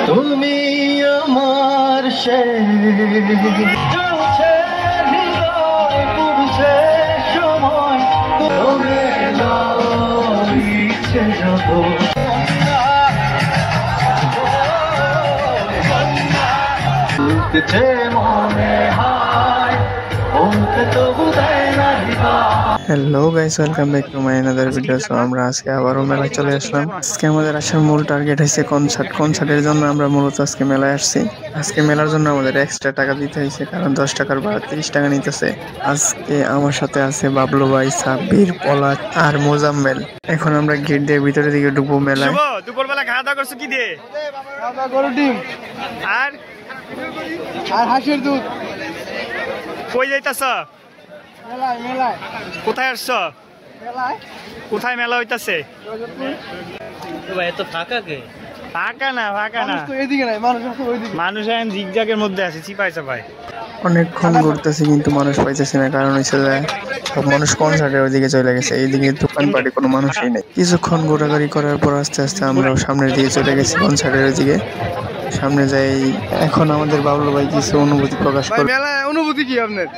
তুমি আমার hello guys welcome back to my another video. So আমরা আজকে আবারও মেলায় চলে আসলাম। আজকে আমাদের আসার মূল টার্গেট হইছে কনসার্টের জন্য আমরা মূলত আজকে মেলায় আসছি। আজকে মেলার জন্য আমাদের এক্সট্রা টাকা দিতে হইছে, কারণ 10 টাকার ভাড়া 30 টাকা নিতেছে। আজকে আমার সাথে আছে বাবলু ভাই, সাব্বির, পলাশ আর মোজাম্মেল। এখন আমরা গেট দিয়ে ভিতরে দিকে ঢুকবো মেলায়। দুপুরবেলা খাওয়া দাওয়া করছো কি দিয়ে? খাওয়া দাওয়া গরুর ডিম আর হাঁসের দুধ। কই যাইতাছ? মেলায় মেলায়। কোথায় আসছো? মেলায়। কোথায় মেলা হইতাছে? ভাই এত ফাঁকা কে? ফাঁকা না মানুষ তো এদিকে নাই, মানুষ আছে ওইদিকে। মানুষ এখন জিগজাগের মধ্যে আছে, চিপাইছে ভাই। অনেকক্ষণ ঘুরতেছি কিন্তু মানুষ পাইতেছি না, কারণ হচ্ছে যে সব মানুষ কনসার্টের ওইদিকে চলে গেছে। এইদিকে দোকানপাটে কোনো মানুষই নেই। কিছুক্ষণ ঘোরাঘুরি করার পর আস্তে আস্তে আমরা সামনের দিকে চলে গেছি, কনসার্টের দিকে। সামনে যাই। এখন আমাদের বাবলু ভাই কিছু অনুভূতি প্রকাশ করে। মেলায় অনুভূতি কি আপনার?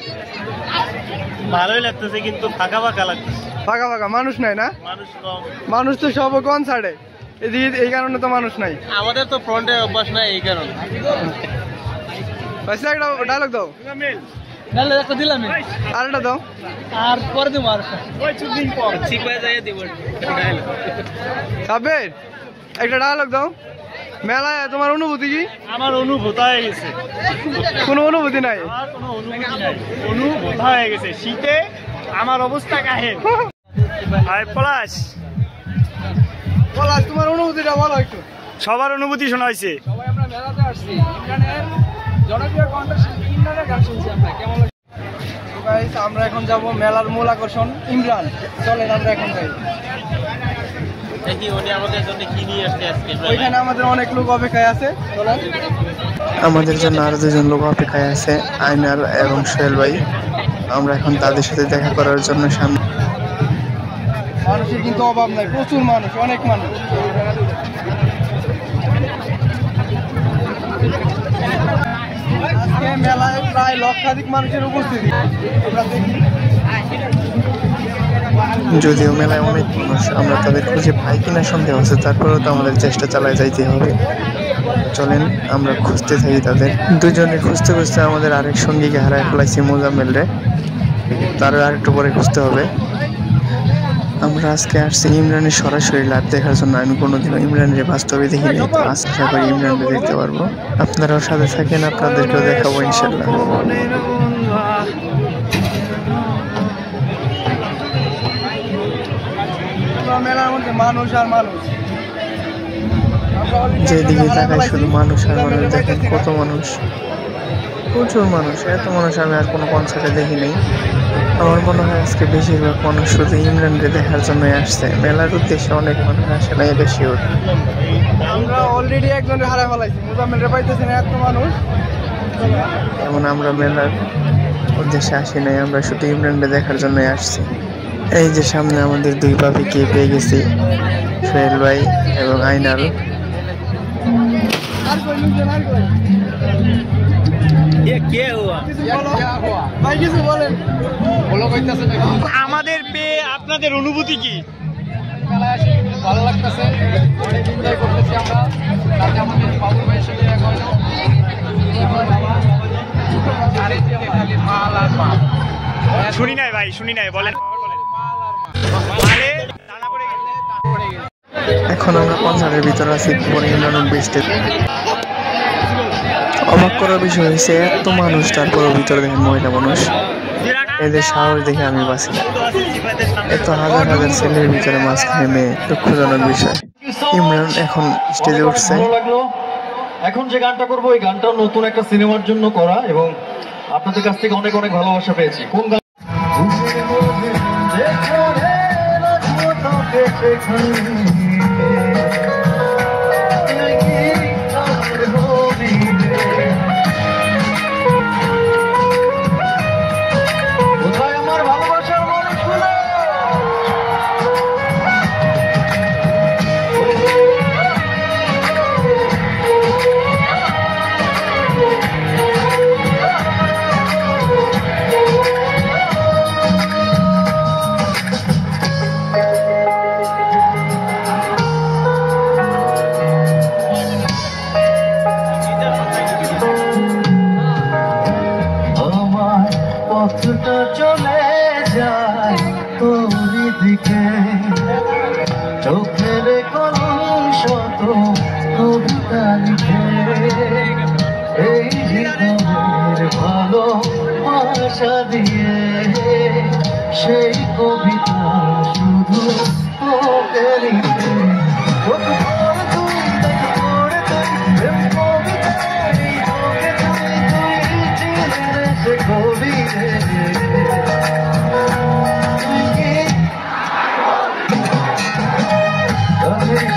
ভালোই লাগতেছে, কিন্তু ফাঁকা ফাঁকা লাগতেছে। ফাঁকা ফাঁকা, মানুষ নাই না? মানুষ কম। মানুষ তো সব কনসার্টে, এদিকে এই কারণে তো মানুষ নাই। আমাদের তো ফ্রন্টে অভ্যাস নাই, এই কারণে। একটা ডায়লগ দাও। আরেকটা দাও। আর পরে দিব, আর দিন পর শিখবে যাই দিব। সাব্বির একটা ডায়লগ দাও। মেলায় তোমার অনুভূতি কি? আমার অনুভূত হয়ে গেছে। কোনো অনুভূতি নাই? আমার কোনো অনুভূতি নাই, অনুভূত হয়ে গেছে। শীতে আমার অবস্থা কাহিল। হাই পলাশ, পলাশ তোমার অনুভূতিটা বলো একটু। সবার অনুভূতি শোনা হয়েছে। সবাই আমরা মেলাতে আসছি, ইমরানের জনপ্রিয় কন্টেস্টেন্ট ইমরানের গান শুনছি আমরা। কেমন লাগছে? গাইস আমরা এখন যাব মেলার মূল আকর্ষণ ইমরান। চলেন আমরা এখন যাই। দেখি উনি আমাদের জন্য কি নিয়ে আসছে আজকে। ওইখানে আমাদের অনেক লোক অপেক্ষায় আছে। চলেন। আমাদের জন্য আরো দুজন লোক অপেক্ষায় আছে, আইনাল এবং সোহেল ভাই। আমরা এখন তাদের সাথে দেখা করার জন্য সামনে। মানুষের কিন্তু অভাব নাই, প্রচুর মানুষ, অনেক মানুষ। আজকে মেলায় প্রায় লক্ষাধিক মানুষের উপস্থিতি আমরা দেখি। যদিও মেলায় অনেক মানুষ, আমরা তাদের খুঁজে পাই কিনা সন্দেহ আছে, তারপরেও তো আমাদের চেষ্টা চালায় যাইতে হবে। চলেন আমরা খুঁজতে থাকি তাদের। দুজনে খুঁজতে খুঁজতে আমাদের আরেক সঙ্গীকে হারায় ফেলাইছি, মোজাম্মেল রে। তার আরেকটু পরে খুঁজতে হবে। আমরা আজকে আসছি ইমরানের সরাসরি লাইভ দেখার জন্য। আমি কোনোদিনও ইমরানের বাস্তবে দেখিনি, তো আশা করি ইমরানকে দেখতে পারবো। আপনারাও সাথে থাকেন, আপনাদেরকেও দেখাবো ইনশাল্লাহ। মেলার মধ্যে মানুষ আর মানুষ, যেদিকে তাকাই শুধু মানুষ আর মানুষ। দেখেন কত মানুষ, প্রচুর মানুষ। এত মানুষ আমি আর কোনো কনসার্টে দেখি নাই। আমার মনে হয় আজকে বেশিরভাগ মানুষ শুধু ইমরানকে দেখার জন্য আসছে। মেলার উদ্দেশ্যে অনেক মানুষ আসে না, এটা শিওর। আমরা অলরেডি একজনের হারায় ফেলাইছি, মোজাম্মেলরে পাইতেছি না, এত মানুষ। এমন আমরা মেলার উদ্দেশ্যে আসি নাই, আমরা শুধু ইমরানকে দেখার জন্য আসছি। এই যে সামনে আমাদের দুই ভাবিকে পেয়ে গেছি, সোহেল ভাই এবং আইনাল। আমাদের পেয়ে আপনাদের অনুভূতি কি? ভালো লাগতেছে, অনেক এনজয় করতেছি আমরা। সাথে আমাদের বাবুল ভাইয়ের সাথে এখন শুনি নাই ভাই, শুনি নাই, বলেন। এখন আমরা কনসার্টের ভিতরে আছি, পরে ইমরান বেস্টে। অবাক করার বিষয় হয়েছে এত মানুষ, তারপরেও ভিতরে দেখেন মহিলা মানুষ। এদের সাহস দেখে আমি বাঁচি না। এত হাজার হাজার ছেলের ভিতরে মাঝখানে মেয়ে, দুঃখজনক বিষয়। ইমরান এখন স্টেজে উঠছে। এখন যে গানটা করবো, এই গানটা নতুন একটা সিনেমার জন্য করা, এবং আপনাদের কাছ থেকে অনেক অনেক ভালোবাসা পেয়েছি। কোন গান? ভাষা দিয়ে সেই কবিতা শুধু তোকে লিখে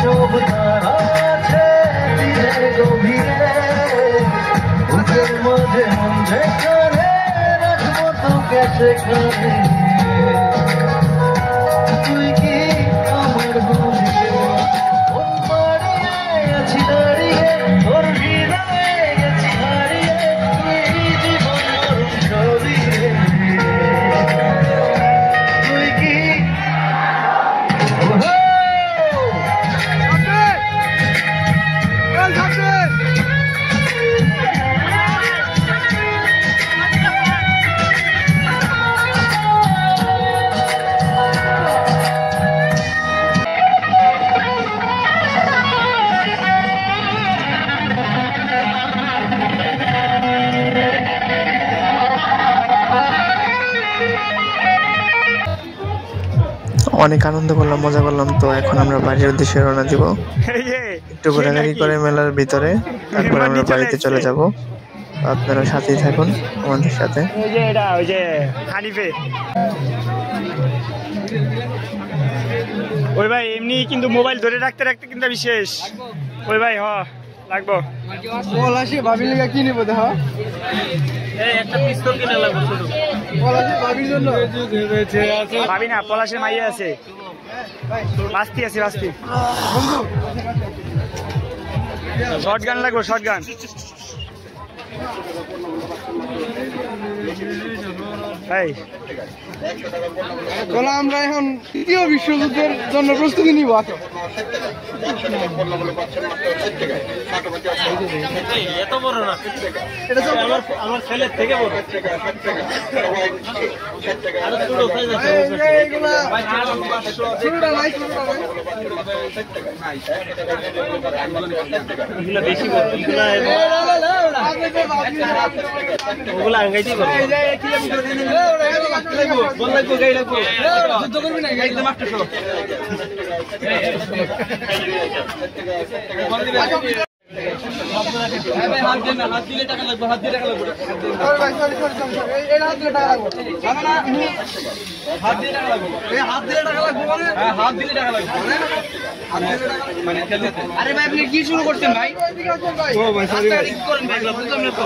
সব তারা আছে ধীরে গভীরে বুকের মাঝে মন যেখানে রাখবো তোকে সেখানে তুই কি আমার বুঝে কোন বাড়িয়ে আছি দাঁড়িয়ে তোর হৃদয়ে গেছি হারিয়ে তুই জীবন মরণ সবই তুই কি অনেক আনন্দ করলাম, মজা করলাম। তো এখন আমরা বাড়ির উদ্দেশ্যে রওনা দিব, একটু ঘোরাঘুরি করে মেলার ভিতরে, তারপর আমরা বাড়িতে চলে যাব। আপনারা সাথেই থাকুন আমাদের সাথে। ওই যে এটা ওই যে হানিফে ওই ভাই এমনি কিন্তু মোবাইল ধরে রাখতে রাখতে কিন্তু বিশেষ ওই ভাই লাগবো পলাশি ভাবির লেগে কি নিব দেখ একটা পিস্তল কিনে লাগবে ছোট। পলাশি ভাবির জন্য ভাবি না, পলাশের মাইয়া আছে, বাস্তি আছে, বাস্তি। শর্ট গান লাগবো, শর্ট গান। চলো আমরা এখন তৃতীয় বিশ্বযুদ্ধের জন্য প্রস্তুতি নিব। এত বড় না, এটা আমার ছেলের থেকে বড়। আরো ছোট সাইজ আছে, এগুলো বেশি বড়, ওগুলো আঙ্গাইতে বড়। যুদ্ধ করবি না, গাড়িতে মাস্টার সব হাত দিলে টাকা লাগবে, হাত দিয়ে টাকা লাগবে, হাত দিয়ে টাকা লাগবে, হাত দিলে টাকা লাগবে, হাত দিলে টাকা লাগবে। আরে ভাই আপনি কি শুরু করছেন ভাই? ও ভাই সরি ভাই, করেন ভাই, বুঝলাম না তো।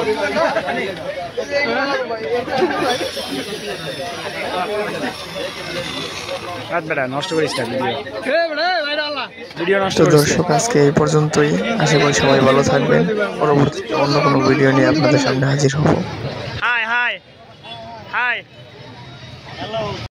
নষ্ট করিস না ভিডিও নষ্ট। তো দর্শক আজকে এই পর্যন্তই, আশা করি সবাই ভালো থাকবেন। পরবর্তীতে অন্য কোনো ভিডিও নিয়ে আপনাদের সামনে হাজির হব। High high high.